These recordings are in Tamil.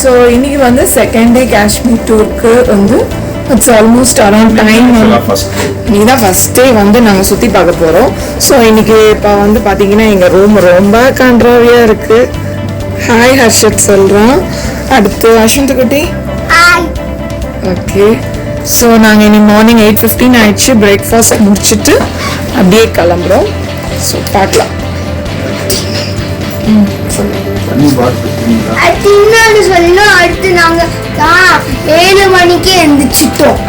ஸோ இன்றைக்கி வந்து செகண்ட் டே காஷ்மீர் டூருக்கு வந்து இட்ஸ் ஆல்மோஸ்ட் அரௌண்ட் டைம். இன்னைக்கு தான் ஃபஸ்ட் டே வந்து நாங்கள் சுற்றி பார்க்க போகிறோம். ஸோ இன்றைக்கி இப்போ வந்து பார்த்தீங்கன்னா எங்கள் ரூம் ரொம்ப கண்ட்ராவியாக இருக்குது. ஹாய் ஹர்ஷத் சொல்கிறோம். அடுத்து அஸ்வந்த் குட்டி ஓகே. ஸோ நாங்கள் இன்னைக்கு மார்னிங் 8:15 ஆயிடுச்சு. பிரேக்ஃபாஸ்ட் முடிச்சுட்டு அப்படியே கிளம்புறோம். ஸோ பார்க்கலாம். அடுத்து நாங்க 7 மணிக்கே எந்திரிச்சிட்டோம்.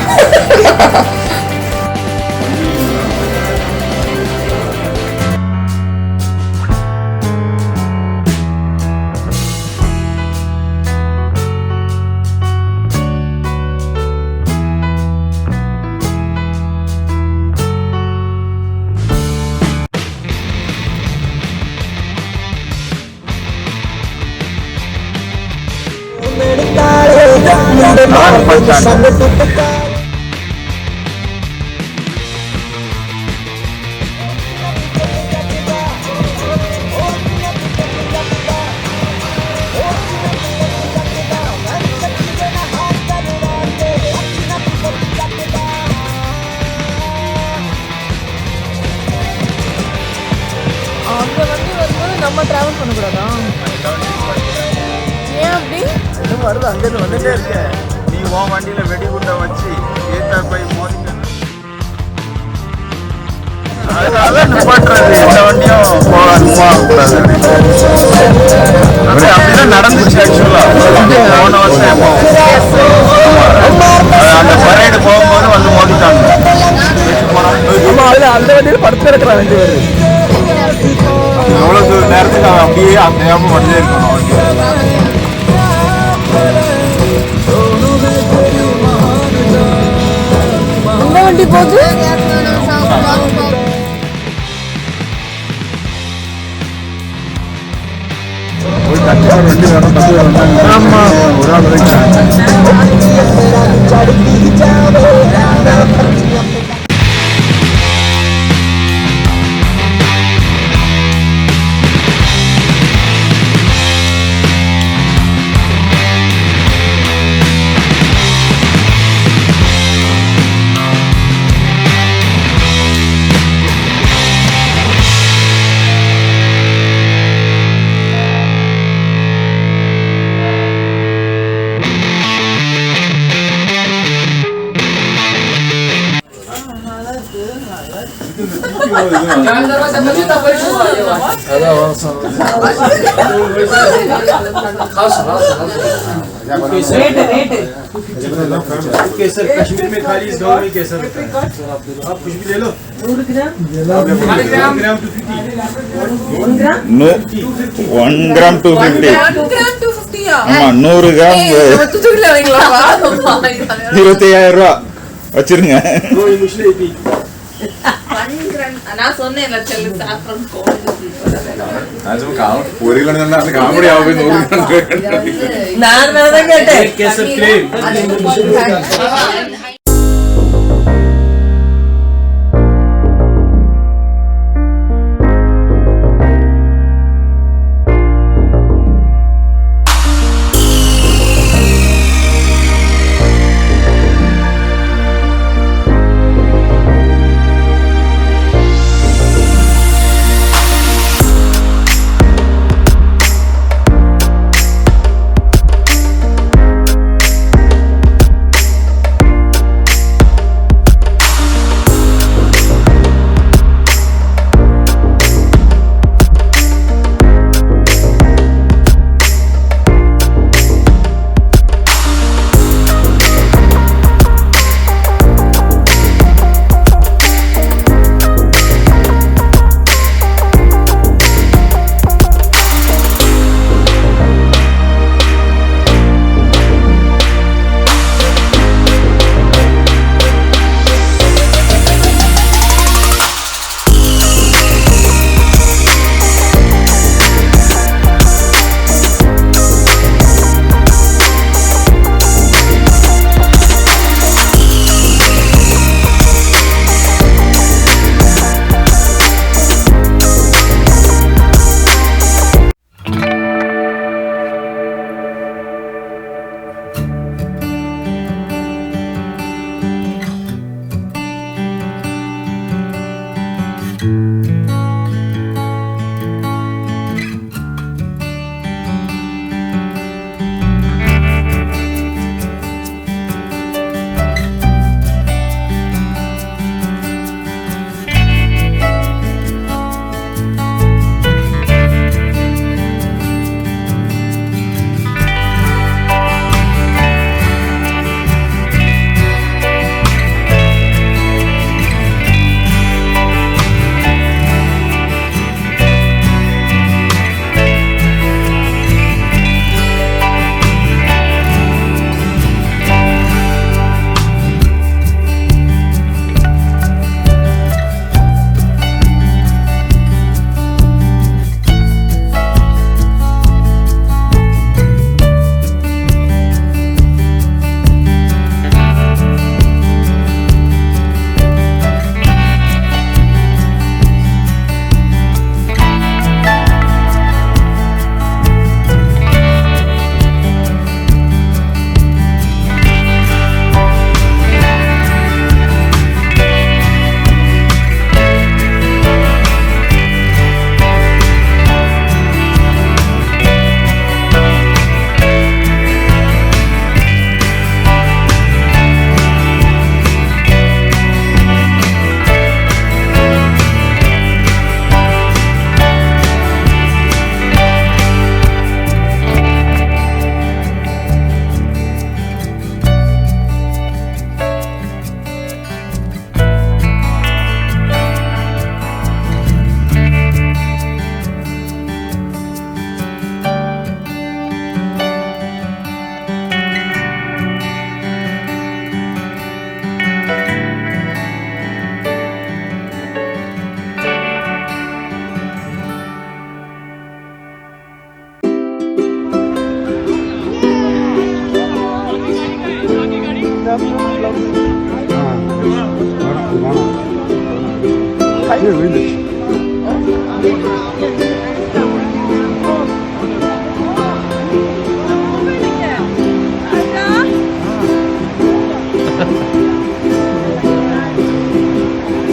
நம்ம டிராவல் பண்ணக்கூடாதா? ஏன் அப்படி வருது? அங்கேருந்து வந்துட்டே இருக்க. நீ உன் வண்டியில் வெடிகுண்டை வச்சு ஏத்தா போய் மோதி அதனால நிப்பாட்டுறது. இந்த வண்டியும் போகக்கூடாது. அப்படிதான் நடந்துச்சு. ஆக்சுவலா போன வருஷம் அந்த பரேடு போகும்போது வந்து மோதிட்டாங்க. அந்த வண்டியில் படுத்து இருக்கிறான் 2 பேர். எவ்வளவு நேரத்துக்கு அவன் அப்படியே அந்த ஞாபகம் வந்துட்டே இருக்கணும். அந்த வண்டி போகுது. ஆமா ஒரு ஆள் केसर कश्मीर में खाली इस गांव में केसर होता है. आप कुछ भी ले लो. 100 ग्राम 1 ग्राम 250. ஆமா 100 கிராம் 25,000 ரூபா வச்சிருங்க. நான் சொன்னேன்ல செல்லு சாஃப்ரன் கோல்ட் ஒரு கிலோ அந்த காமெடி ஆகும். நான் தான் கேட்டேன். கேசர் கிரீம்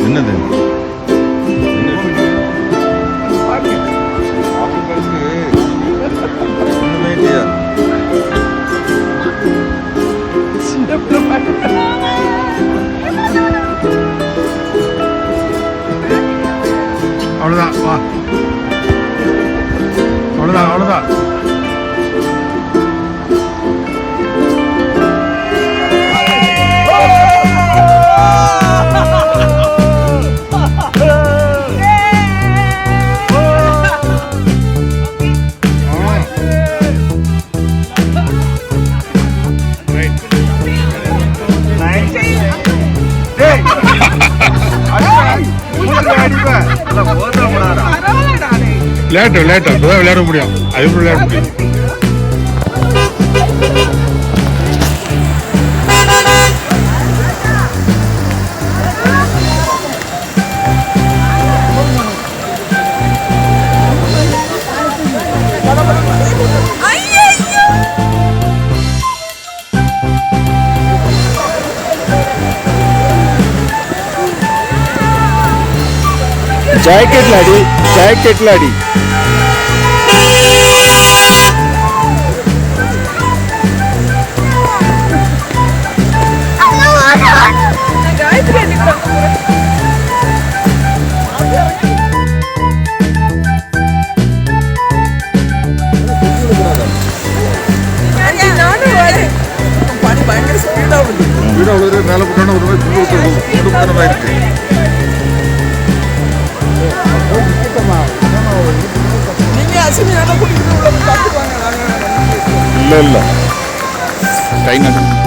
என்னது ஒண்ணுமே இல்லையா அவ்வளோதான் வா அவ்வளோதான் அவ்வளோதான் லேட்டோ இப்போதான் விளையாட முடியும் அது விளையாட முடியும் ஜாக்கெட்ல அடி பனி பயங்கர ஸ்பீடா வந்து மேல போட்டோன்னா ஒரு மாதிரி இருக்கு நீங்க அசினியான கூட்டிட்டு உள்ள போய் பார்த்துப்பாங்க இல்ல கை நட்டு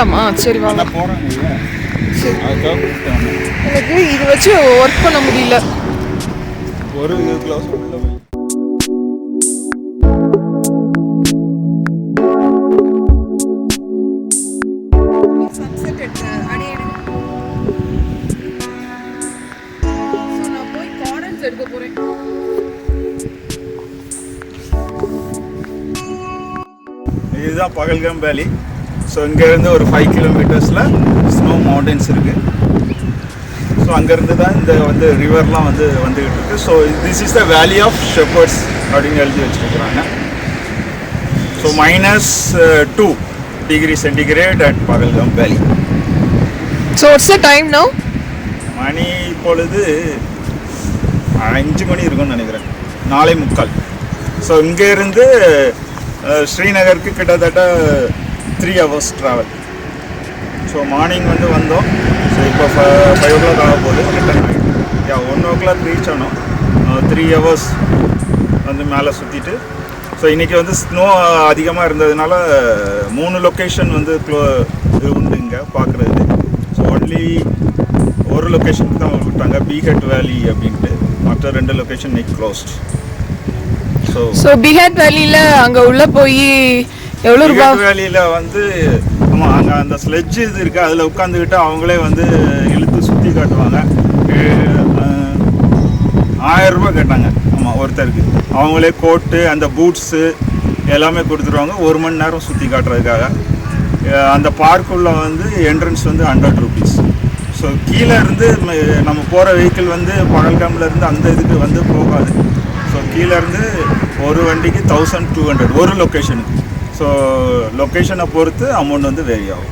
போகலாமா? சரி வாங்க. போகிறாங்க இல்லையா, அதுக்காக கூப்பிட்டாங்க. எனக்கு இது வச்சு ஒர்க் பண்ண முடியல. ஒரு கிளாஸ் உள்ள போய் எடுக்க போறேன். இதுதான் பகல்காம் வேலி. ஸோ இங்கேருந்து ஒரு 5 கிலோமீட்டர்ஸில் ஸ்னோ மவுண்டன்ஸ் இருக்குது. ஸோ அங்கேருந்து தான் இந்த வந்து ரிவர்லாம் வந்துக்கிட்டு இருக்குது. ஸோ திஸ் இஸ் த வேலி ஆஃப் ஷெப்பர்ட்ஸ் அப்படின்னு எழுதி வச்சுருக்குறாங்க. So -2 degree centigrade at Pahalgam வேலி. So what's the time now? மணி இப்பொழுது 5 மணி இருக்கும்னு நினைக்கிறேன், 4:45. ஸோ இங்கேருந்து ஸ்ரீநகருக்கு கிட்டத்தட்ட 3 hours ட்ராவல். ஸோ மார்னிங் வந்தோம். ஸோ இப்போ 5 o'clock ஆக போகுது. ரிட்டர்ன் 1 o'clock ரீச் ஆனோம். 3 hours மேலே சுற்றிட்டு. ஸோ இன்றைக்கி ஸ்னோ அதிகமாக இருந்ததுனால 3 லொக்கேஷன் இது உண்டு இங்கே பார்க்குறது. ஸோ ஒன்லி ஒரு லொக்கேஷனுக்கு தான் விட்டாங்க, பீகட் வேலி அப்படின்ட்டு. மற்ற 2 லொக்கேஷன் இன்னைக்கு க்ளோஸ்ட். ஸோ பிஹாட் வேலியில் அங்கே உள்ளே போய் எவ்வளோ ரூபா? வேலியில் ஆமாம், அங்கே அந்த ஸ்லெட்ஜ் இது இருக்குது, அதில் உட்காந்துக்கிட்டு அவங்களே இழுத்து சுற்றி காட்டுவாங்க. 1000 ரூபா கேட்டாங்க. ஆமாம், ஒருத்தருக்கு. அவங்களே கோட்டு அந்த பூட்ஸு எல்லாமே கொடுத்துருவாங்க 1 மணி நேரம் சுற்றி காட்டுறதுக்காக. அந்த பார்க்குள்ளே என்ட்ரன்ஸ் 100 rupees. ஸோ கீழே இருந்து நம்ம போகிற வெஹிக்கிள் பகல்காம்லேருந்து அந்த இதுக்கு போகாது. ஸோ கீழேருந்து ஒரு வண்டிக்கு 1200 ஒரு லொக்கேஷனுக்கு. ஸோ லொக்கேஷனை பொறுத்து அமௌண்ட் வேரி ஆகும்.